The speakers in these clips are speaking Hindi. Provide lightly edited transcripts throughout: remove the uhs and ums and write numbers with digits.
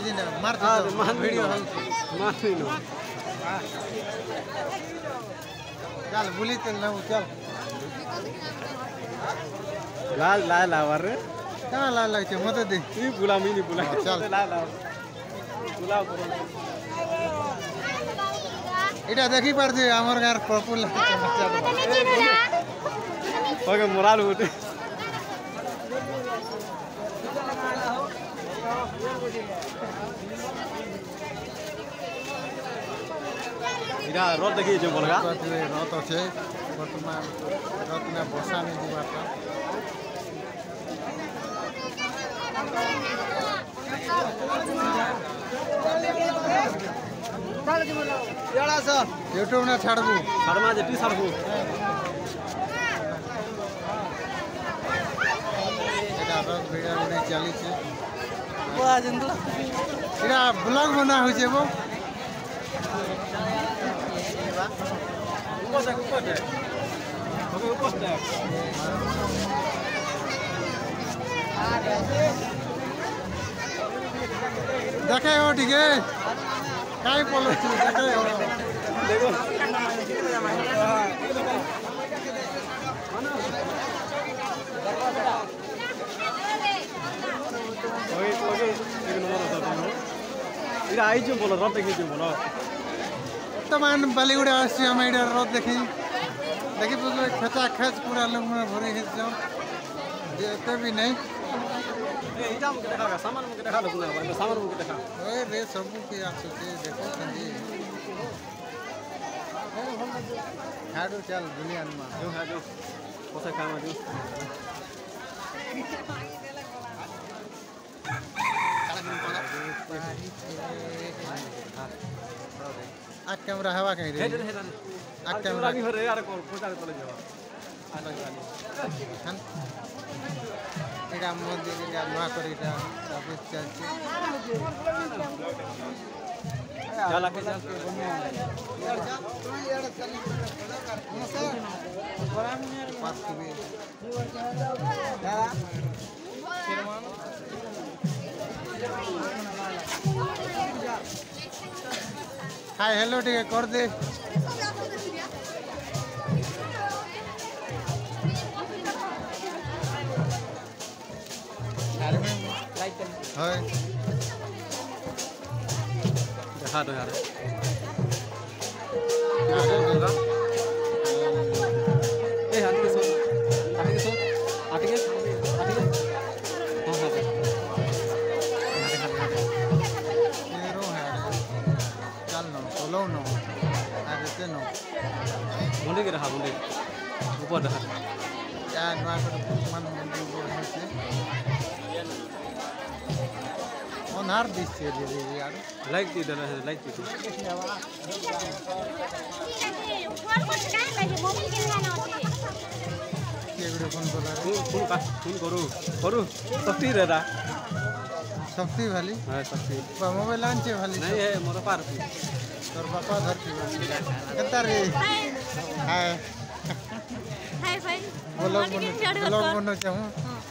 दिन मार वीडियो मार्नु चल बुली चल ना चल लाल लाल आवर कहाँ लाल लगते मत दे ये बुला मिनी बुला चल लाल बुला इटा देखी पार थी आमर गार पॉपुलर ओके मोराल होते इरा रोड देखिए जो बोलगा रथ अच्छे बर्तमान रथ में बसा नहीं दीवार यूट्यूब ना छाड़बू शर्मा जे टी शर्ट रथ भिड़ा बुड़ी चली ब्लॉग बना हुई वो देखे हो ठीक है कहीं बोलो देखे हो देखो ओके एक नंबर इरा आई जो बोलो रथ देखी जो बोलो तमान बॉलीवुड आसी हम इधर रथ देखी देखी पूरा खचा खच पूरा लोग में भरे हैं जो देखते भी नहीं ए इटा मुके देखा सामान मुके देखा लगना भाई सामान मुके देखा ओए रे सब की आप सोचे देखो संजी हाडू चल दुनिया में जो है जो कोसा काम जो आ कैमरा हवा कहीं रे आ कैमरा भी हो रे यार को पूछा चले जाओ एटा मंदिर एटा नुआ करीटा ऑफिस चलची चल आके चल पास की हाय हेलो ठीक है कर दे हाय देखा दो यार ए हाथ के सो हाथ के हां हां हीरो है चल नो सोलो नो अरे ते नो मुंडे के रहा मुंडे ऊपर देखा यार नुआ कर मन मंदिर बोल से ओनार दिस से दे यार लाइक दी दे लाइक दी केगड़े फोन बोला रे फोन करू शक्ति रे दा शक्ति वाली हां शक्ति मोबाइल लांचे वाली नहीं है मोर पार तोर बापा धरती कता रे हाय हाय भाई ब्लॉग बनो चाहूँ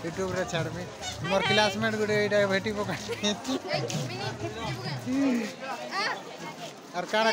यूट्यूब रे छाड़ में मोर क्लासमेट गुडे एटा भेटी पका और काना